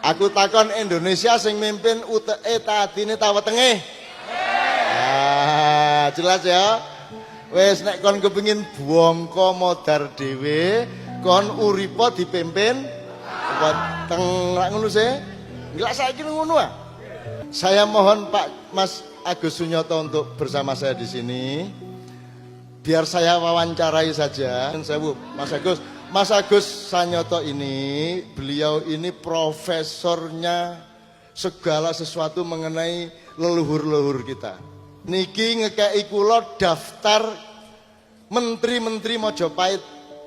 Aku takon Indonesia sing mimpin UTE tadine ta wetenge? Ah, jelas ya. Wes nek kon kepengin bongko modar dhewe, kon uripa dipimpin weteng. Lak ngono sih. Enggak saiki ngono ah. Saya mohon Pak Mas Agus Sunyoto untuk bersama saya di sini. Biar saya wawancarai saja. Mas Agus Sunyoto ini, beliau ini profesornya segala sesuatu mengenai leluhur-leluhur kita. Niki ngekei kula daftar menteri-menteri Mojopahit,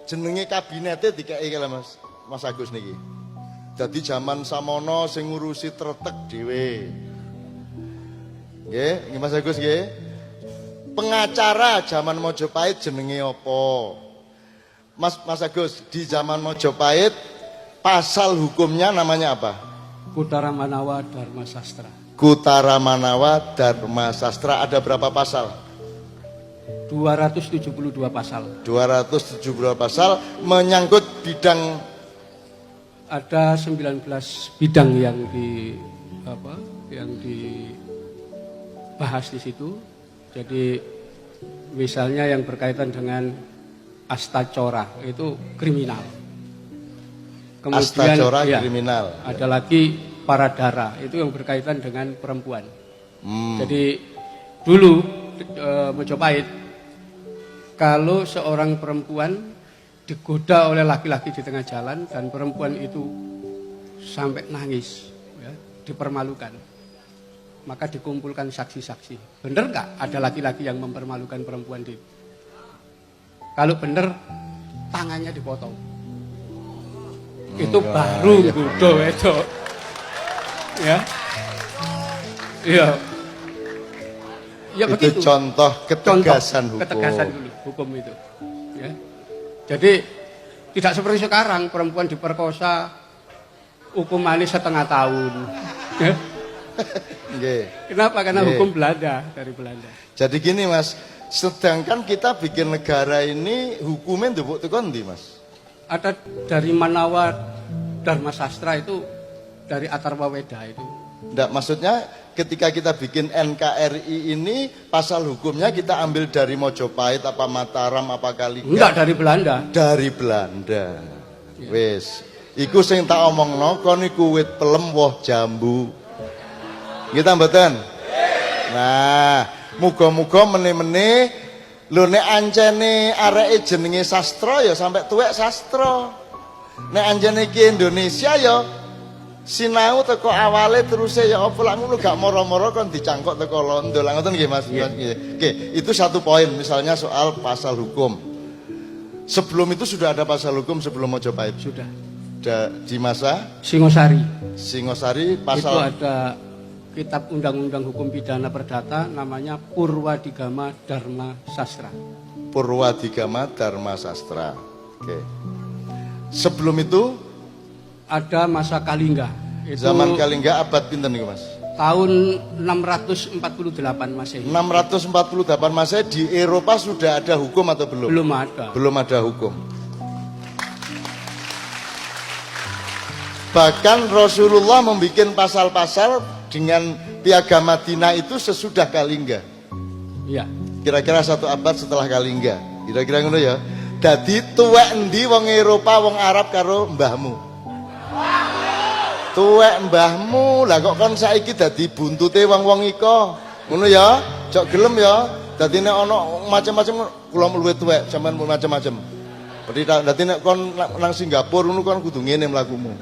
jenenge kabinete dikei kala Mas Agus niki. Dadi zaman samono sing ngurusi tretek dhewe. Nggih, Mas Agus nggih. Pengacara zaman Mojopahit jenenge apa? Mas Agus, di zaman Mojopahit pasal hukumnya namanya apa? Kutara Manawa Dharma Sastra. Kutara Manawa Dharma Sastra, ada berapa pasal? 272 pasal. 272 pasal menyangkut bidang, ada 19 bidang yang dibahas di situ. Jadi misalnya yang berkaitan dengan astacora itu kriminal. Kemudian astacora ya, kriminal. Ada lagi paradara, itu yang berkaitan dengan perempuan. Jadi dulu Mojopahit, kalau seorang perempuan digoda oleh laki-laki di tengah jalan dan perempuan itu sampai nangis, ya, dipermalukan, maka dikumpulkan saksi-saksi. Benar nggak ada laki-laki yang mempermalukan perempuan di? Kalau benar, tangannya dipotong. Itu baru gudo itu. Ya. Iya. Ya itu begitu. contoh ketegasan hukum. Ketegasan dulu hukum itu. Ya. Jadi tidak seperti sekarang perempuan diperkosa hukumannya setengah tahun. Ya. Kenapa? Karena hukum Belanda, dari Belanda. Jadi gini Mas, sedangkan kita bikin negara ini hukumnya ndebuk tekan ndi Mas? Ada dari Manawa Dharma Sastra itu dari Atharva Weda itu. Enggak, maksudnya ketika kita bikin NKRI ini pasal hukumnya kita ambil dari Mojopahit apa Mataram apa Kalinga? Enggak, dari Belanda. Dari Belanda. Ya. Wes, iku sing tak omongno kon iku wit pelem woh jambu. Kita mboten? Nah, muga-muga meneh-meneh lho nek ancene areke jenenge sastra ya sampai tuwek sastra. Nek anjene iki Indonesia ya sinau teko awale teruse ya apa lak ngono gak moro-moro kon dicangkok teko londo. Lah ngoten nggih Mas. Oke, itu satu poin misalnya soal pasal hukum. Sebelum itu sudah ada pasal hukum sebelum Mojopahit? Sudah. Di masa Singosari. Singosari pasal itu ada kitab undang-undang hukum pidana perdata namanya Purwadigama Dharma Sastra. Purwadigama Dharma Sastra. Oke. Sebelum itu ada masa Kalingga. Itu zaman Kalingga abad pinten niku Mas? Tahun 648 Masehi. 648 Masehi di Eropa sudah ada hukum atau belum? Belum ada. Belum ada hukum. Bahkan Rasulullah membuat pasal-pasal dengan Piagam Madinah itu sesudah Kalingga. Iya. Kira-kira 1 abad setelah Kalingga. Kira-kira ngono ya. Dadi tuwek endi wong Eropa, wong Arab karo mbahmu? Tuwek mbahmu. Lah kok kon saiki dadi buntute wong-wong iko. Ngono ya. Jok gelem ya. Dadi nek ana macam-macam kula luwih tuwek, sampean macam-macam. Dadi nek kon nang Singapura ngono kon kudu ngene mlakumu.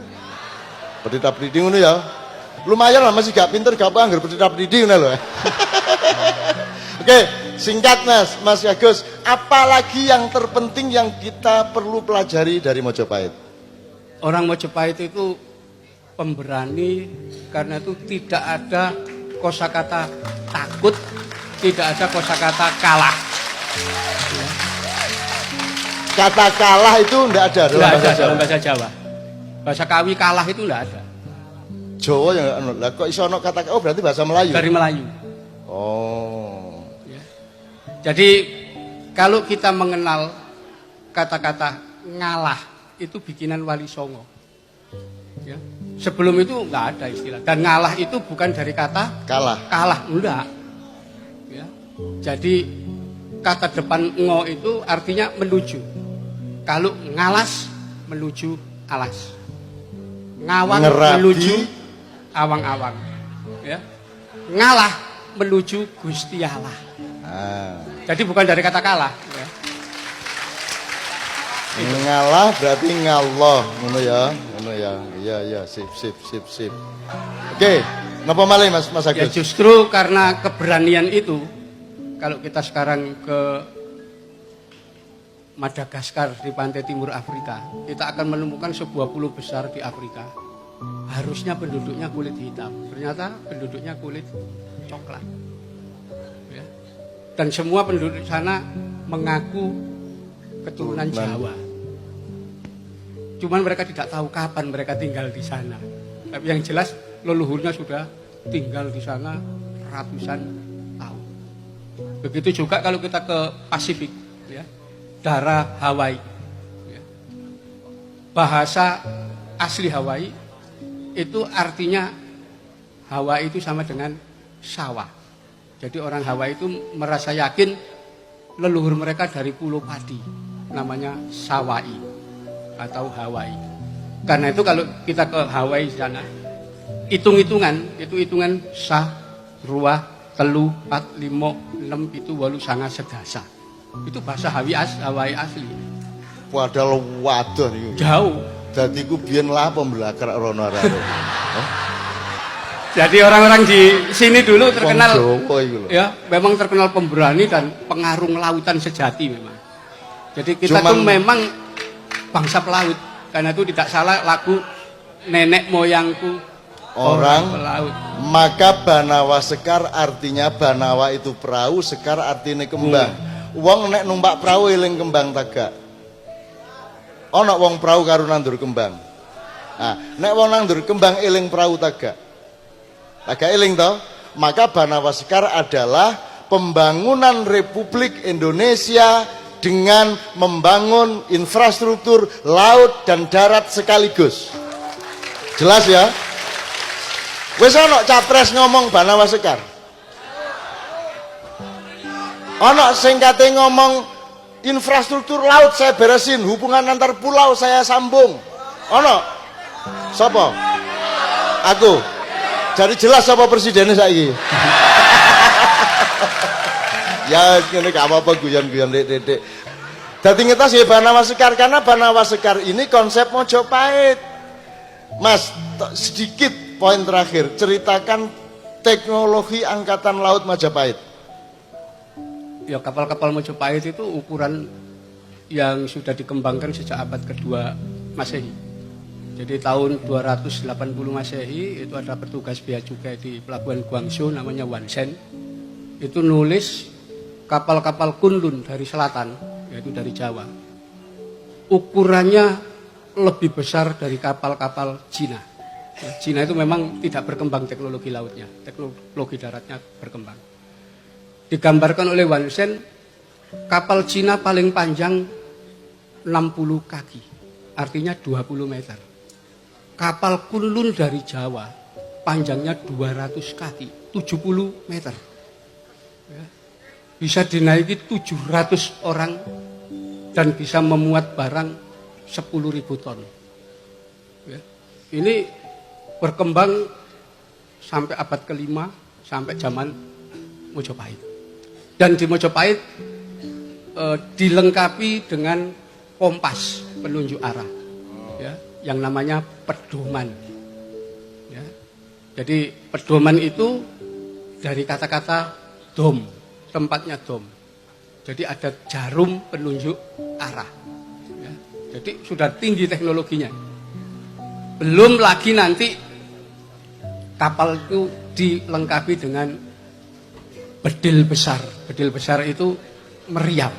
Pedita-pediti ngono ya. Lumayan lah masih gak pinter gak apa anggar pedita-pediti ngono lho. Oke, singkat Mas Agus, apalagi yang terpenting yang kita perlu pelajari dari Mojopahit? Orang Mojopahit itu pemberani karena itu tidak ada kosakata takut, tidak ada kosakata kalah. Kata kalah itu enggak ada dalam bahasa Jawa. Bahasa Kawi kalah itu enggak ada. Jawa ya enggak. Lah kok iso ono kata oh berarti bahasa Melayu. Dari Melayu. Oh. Ya. Jadi kalau kita mengenal kata-kata ngalah itu bikinan Wali Songo. Ya. Sebelum itu nggak ada istilah. Dan ngalah itu bukan dari kata Kalah. enggak. Ya. Jadi kata depan ngo itu artinya menuju. Kalau ngalas menuju alas. Ngawang Ngerabi. menuju awang-awang. Ya. Ngalah menuju Gusti Allah. Ah. Jadi bukan dari kata kalah. Ya. Ngalah berarti ngalloh, ngono ya. Iya, sip. Oke, napa malih Mas Ya Agus? justru karena keberanian itu, kalau kita sekarang ke Madagaskar di pantai timur Afrika, kita akan menemukan sebuah pulau besar di Afrika. Harusnya penduduknya kulit hitam, ternyata penduduknya kulit coklat. Ya. Dan semua penduduk sana mengaku keturunan Jawa. Cuman mereka tidak tahu kapan mereka tinggal di sana. Tapi yang jelas leluhurnya sudah tinggal di sana ratusan tahun. Begitu juga kalau kita ke Pasifik, ya, daerah Hawaii. Ya. Bahasa asli Hawaii itu artinya Hawaii itu sama dengan sawah. Jadi orang Hawaii itu merasa yakin leluhur mereka dari pulau padi, namanya Sawai atau Hawaii. Karena itu kalau kita ke Hawaii sana, hitungan sah, ruah, telu, 4, 5, 6, 7, 8, 9, 10. Itu bahasa Hawaii asli. Padahal waduh niku. Jauh. Dadi ku biyen lah pembelakar rono arek. Jadi orang-orang di sini dulu terkenal, Jawa iku lho. ya, memang terkenal pemberani dan pengarung lautan sejati memang. Jadi kita tuh memang bangsa pelaut. Karena itu tidak salah lagu nenek moyangku orang pelaut. Maka Banawa Sekar artinya Banawa itu perahu, Sekar artinya kembang. Wong nek numpak perahu eling kembang tagak. Ana wong perahu karo nandur kembang. Nah, nek wong nandur kembang eling perahu tagak. Tagak eling toh? Maka Banawa Sekar adalah pembangunan Republik Indonesia dengan membangun infrastruktur laut dan darat sekaligus. Jelas ya? Wis ana capres ngomong Banawa Sekar. Ana sing kate ngomong infrastruktur laut saya beresin, hubungan antar pulau saya sambung. Ana? Sapa? Aku. Jadi jelas sapa presidennya saiki. Ya ngene gak apa-apa guyon-guyon dik-dik. Dadi ngetos ya Banawa Sekar karena Banawa Sekar ini konsep Mojopahit. Mas, sedikit poin terakhir, ceritakan teknologi angkatan laut Majapahit. Ya kapal-kapal Mojopahit itu ukuran yang sudah dikembangkan sejak abad kedua Masehi. Jadi tahun 280 Masehi itu ada petugas bea cukai di pelabuhan Guangzhou namanya Wan Shen. Itu nulis kapal-kapal Kunlun dari selatan, yaitu dari Jawa. Ukurannya lebih besar dari kapal-kapal Cina. Cina itu memang tidak berkembang teknologi lautnya, teknologi daratnya berkembang. Digambarkan oleh Wan Shen, kapal Cina paling panjang 60 kaki, artinya 20 meter. Kapal Kunlun dari Jawa panjangnya 200 kaki, 70 meter. Ya. Bisa dinaiki 700 orang dan bisa memuat barang 10.000 ton. Ya. Ini berkembang sampai abad ke-5, sampai zaman Mojopahit. Dan di Mojopahit dilengkapi dengan kompas penunjuk arah, ya, yang namanya pedoman. Ya. Jadi pedoman itu dari kata-kata dom, tempatnya dom. Jadi ada jarum penunjuk arah. Ya. Jadi sudah tinggi teknologinya. Belum lagi nanti kapal itu dilengkapi dengan bedil besar. Bedil besar itu meriam.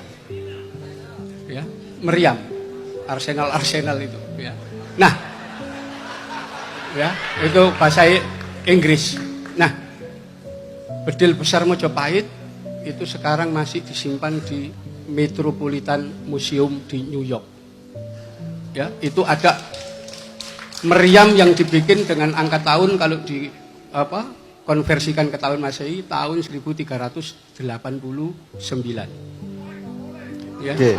Ya, meriam. Arsenal itu, ya. Nah, ya, itu bahasa Inggris. Nah, bedil besar Mojopahit itu sekarang masih disimpan di Metropolitan Museum di New York. Ya, itu ada meriam yang dibikin dengan angka tahun kalau di konversikan ke tahun Masehi tahun 1389. Ya. Oke.